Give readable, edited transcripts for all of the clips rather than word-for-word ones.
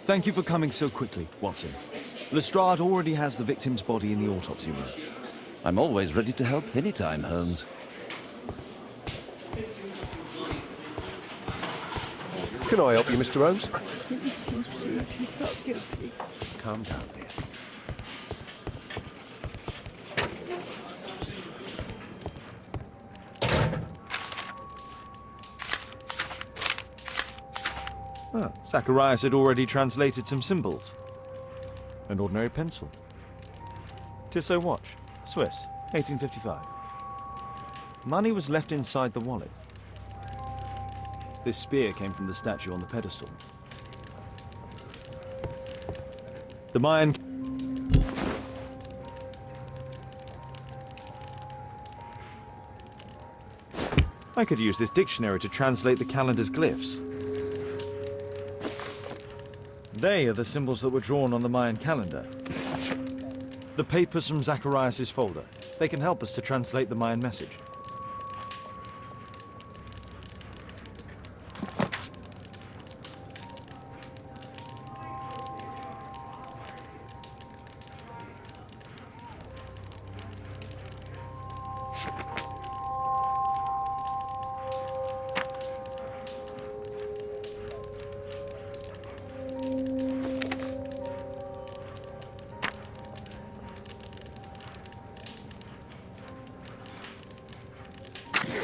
Thank you for coming so quickly, Watson. Lestrade already has the victim's body in the autopsy room. I'm always ready to help anytime, Holmes. Can I help you, Mr. Holmes? Release him, please. He's not guilty. Calm down, dear. Ah, Zacharias had already translated some symbols. An ordinary pencil. Tissot watch, Swiss, 1855. Money was left inside the wallet. This spear came from the statue on the pedestal. The Mayan... I could use this dictionary to translate the calendar's glyphs. They are the symbols that were drawn on the Mayan calendar. The papers from Zacharias' folder. They can help us to translate the Mayan message.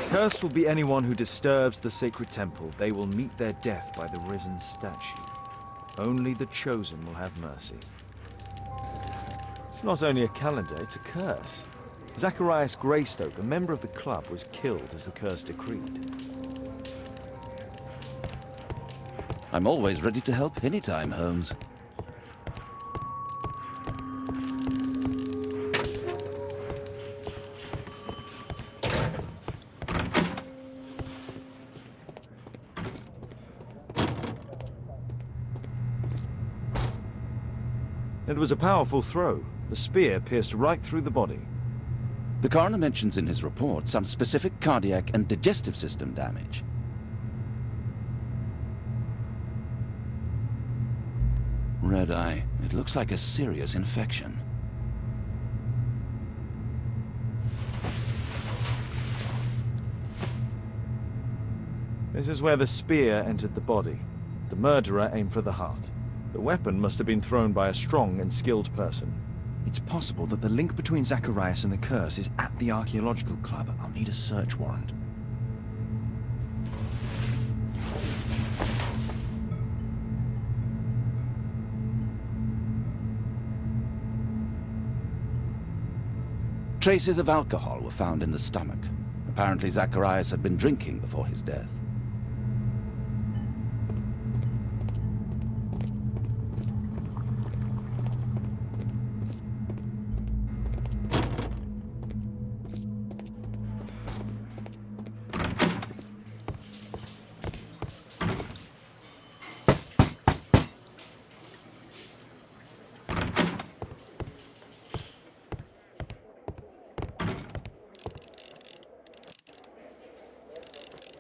Cursed will be anyone who disturbs the sacred temple. They will meet their death by the risen statue. Only the chosen will have mercy. It's not only a calendar, it's a curse. Zacharias Greystoke, a member of the club, was killed as the curse decreed. I'm always ready to help anytime, Holmes. It was a powerful throw. The spear pierced right through the body. The coroner mentions in his report some specific cardiac and digestive system damage. Red eye. It looks like a serious infection. This is where the spear entered the body. The murderer aimed for the heart. The weapon must have been thrown by a strong and skilled person. It's possible that the link between Zacharias and the curse is at the archaeological club. I'll need a search warrant. Traces of alcohol were found in the stomach. Apparently Zacharias had been drinking before his death.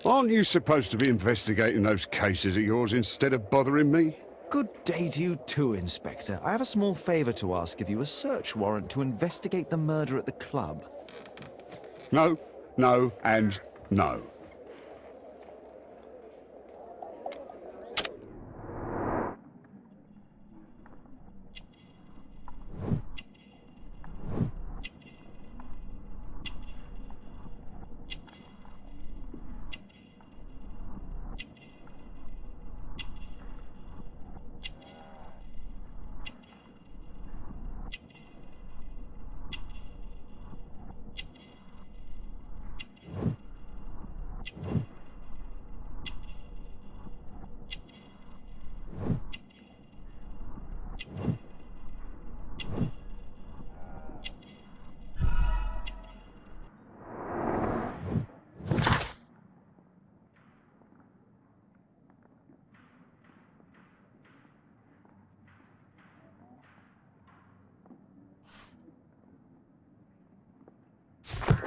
Aren't you supposed to be investigating those cases of yours instead of bothering me? Good day to you too, Inspector. I have a small favor to ask of you, a search warrant to investigate the murder at the club. No, no, and no.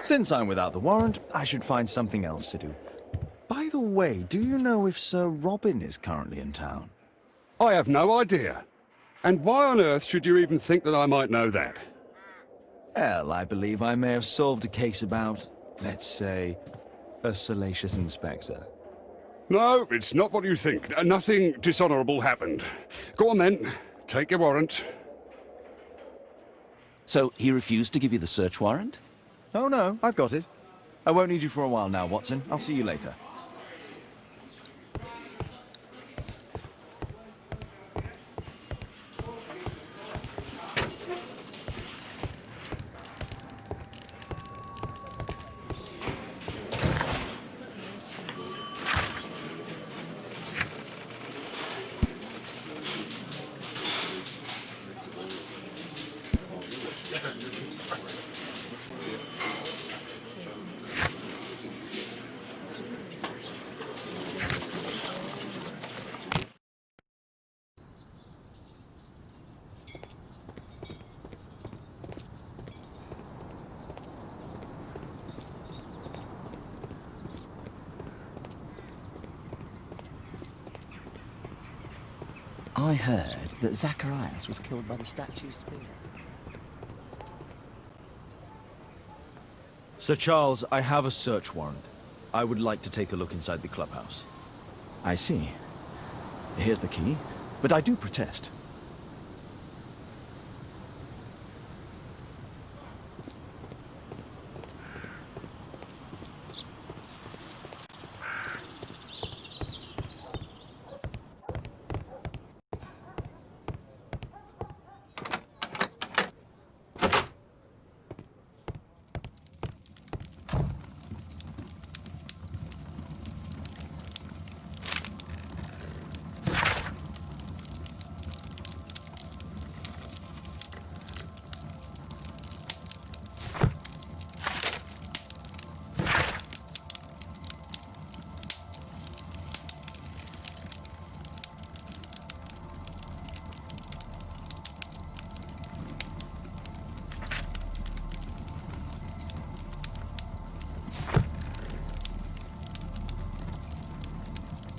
Since I'm without the warrant, I should find something else to do. By the way, do you know if Sir Robin is currently in town? I have no idea. And why on earth should you even think that I might know that? Well, I believe I may have solved a case about, let's say, a salacious inspector. No, it's not what you think. Nothing dishonorable happened. Go on then. Take your warrant. So he refused to give you the search warrant? Oh no, I've got it. I won't need you for a while now, Watson. I'll see you later. I heard that Zacharias was killed by the statue's spear. Sir Charles, I have a search warrant. I would like to take a look inside the clubhouse. I see. Here's the key, but I do protest.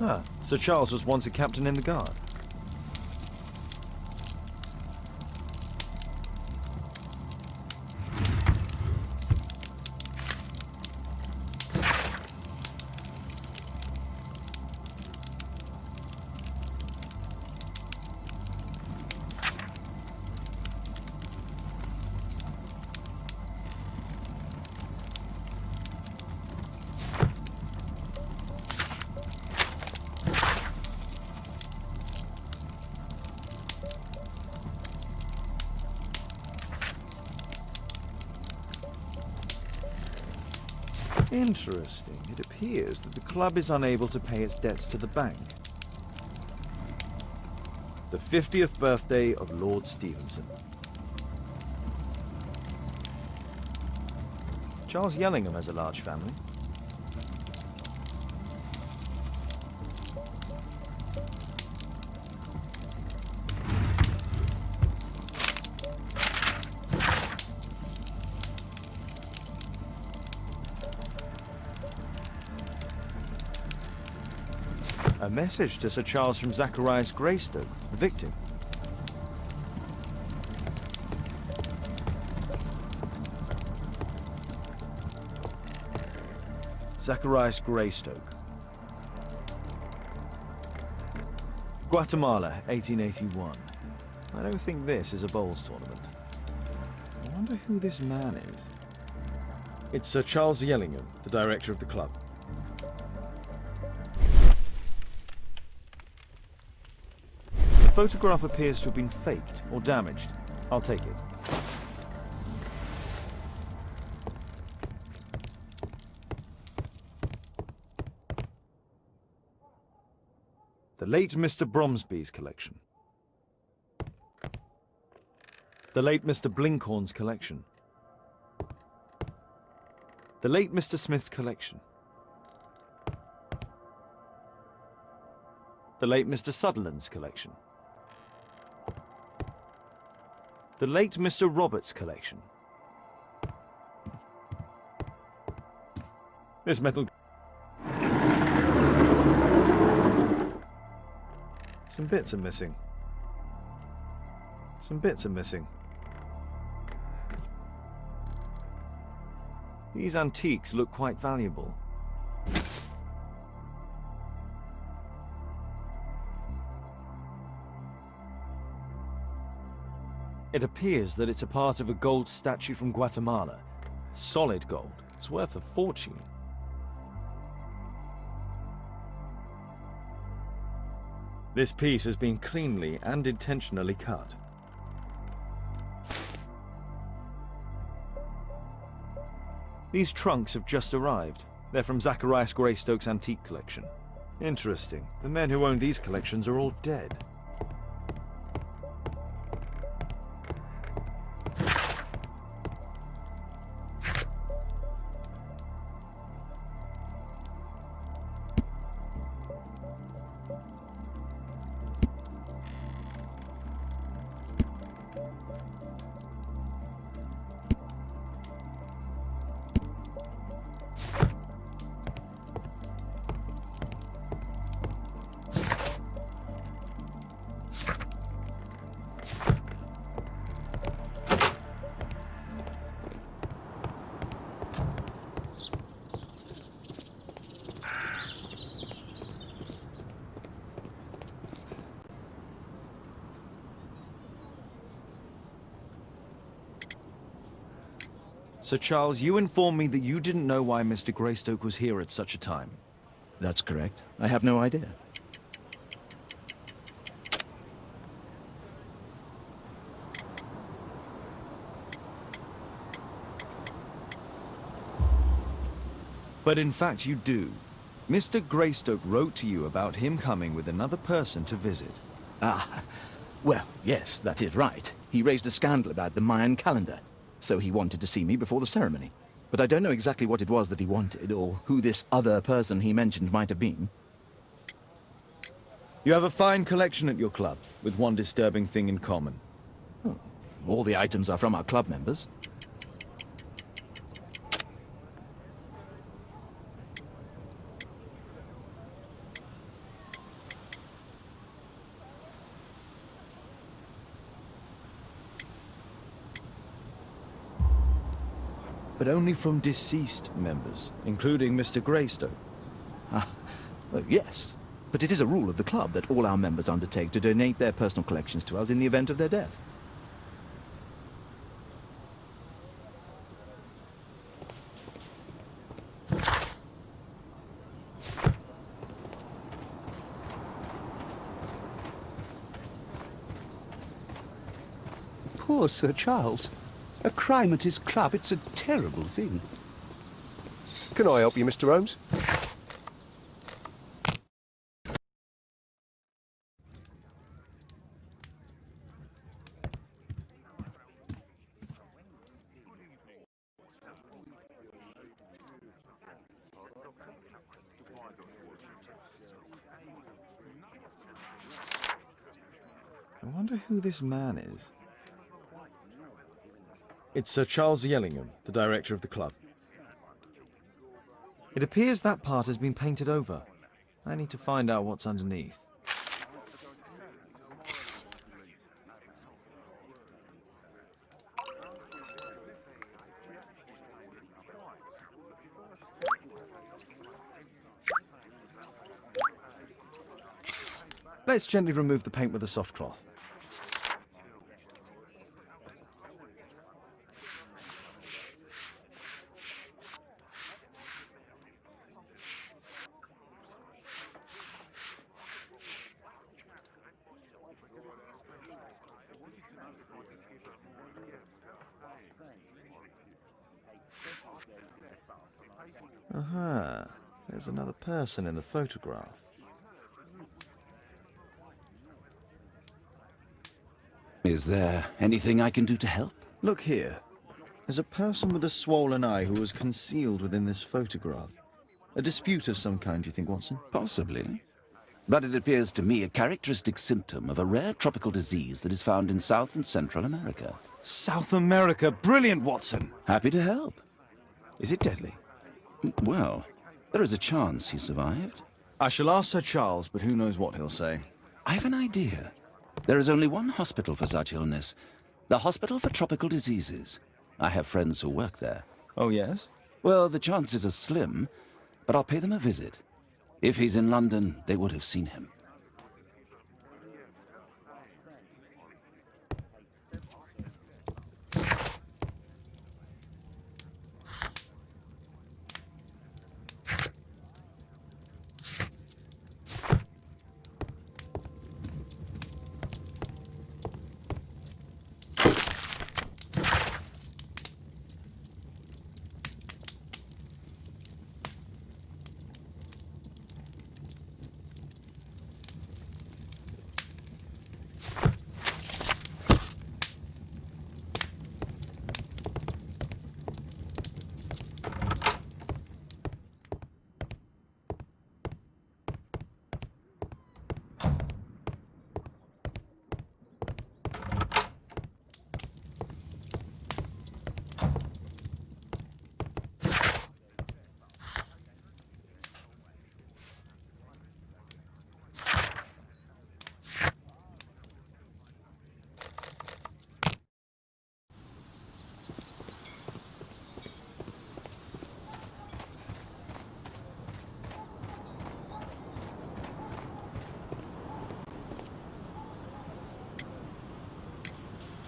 Ah, Sir Charles was once a captain in the guard. Interesting. It appears that the club is unable to pay its debts to the bank. The 50th birthday of Lord Stevenson. Charles Yellingham has a large family. A message to Sir Charles from Zacharias Greystoke, the victim. Zacharias Greystoke. Guatemala, 1881. I don't think this is a bowls tournament. I wonder who this man is. It's Sir Charles Yellingham, the director of the club. The photograph appears to have been faked or damaged. I'll take it. The late Mr. Bromsby's collection. The late Mr. Blinkhorn's collection. The late Mr. Smith's collection. The late Mr. Sutherland's collection. The late Mr. Roberts' collection. This metal... Some bits are missing. Some bits are missing. These antiques look quite valuable. It appears that it's a part of a gold statue from Guatemala. Solid gold. It's worth a fortune. This piece has been cleanly and intentionally cut. These trunks have just arrived. They're from Zacharias Greystoke's antique collection. Interesting. The men who own these collections are all dead. Sir Charles, you informed me that you didn't know why Mr. Greystoke was here at such a time. That's correct. I have no idea. But in fact you do. Mr. Greystoke wrote to you about him coming with another person to visit. Ah, well, yes, that is right. He raised a scandal about the Mayan calendar, so he wanted to see me before the ceremony. But I don't know exactly what it was that he wanted, or who this other person he mentioned might have been. You have a fine collection at your club, with one disturbing thing in common. Oh, all the items are from our club members. But only from deceased members, including Mr. Greystoke. Yes, but it is a rule of the club that all our members undertake to donate their personal collections to us in the event of their death. Poor Sir Charles. A crime at his club, it's a terrible thing. Can I help you, Mr. Holmes? I wonder who this man is. It's Sir Charles Yellingham, the director of the club. It appears that part has been painted over. I need to find out what's underneath. Let's gently remove the paint with a soft cloth. Aha, there's another person in the photograph. Is there anything I can do to help? Look here. There's a person with a swollen eye who was concealed within this photograph. A dispute of some kind, do you think, Watson? Possibly. But it appears to me a characteristic symptom of a rare tropical disease that is found in South and Central America. South America! Brilliant, Watson! Happy to help. Is it deadly? Well, there is a chance he survived. I shall ask Sir Charles, but who knows what he'll say. I've an idea. There is only one hospital for such illness. The Hospital for Tropical Diseases. I have friends who work there. Oh, yes? Well, the chances are slim, but I'll pay them a visit. If he's in London, they would have seen him.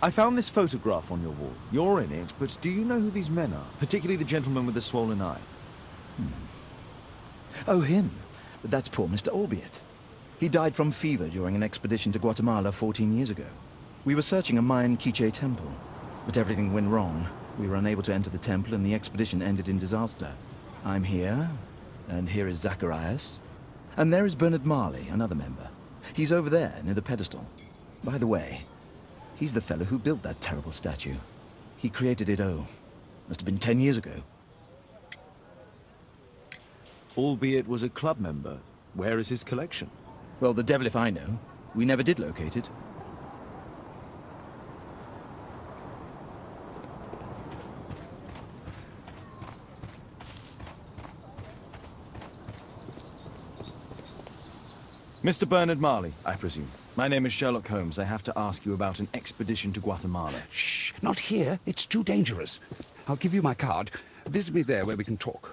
I found this photograph on your wall. You're in it, but do you know who these men are? Particularly the gentleman with the swollen eye. Oh, him. But that's poor Mr. Albeit. He died from fever during an expedition to Guatemala 14 years ago. We were searching a Mayan Quiche temple, but everything went wrong. We were unable to enter the temple and the expedition ended in disaster. I'm here, and here is Zacharias. And there is Bernard Marley, another member. He's over there, near the pedestal. By the way, he's the fellow who built that terrible statue. He created it, must have been 10 years ago. Albeit was a club member. Where is his collection? Well, the devil if I know. We never did locate it. Mr. Bernard Marley, I presume. My name is Sherlock Holmes. I have to ask you about an expedition to Guatemala. Shh, not here. It's too dangerous. I'll give you my card. Visit me there where we can talk.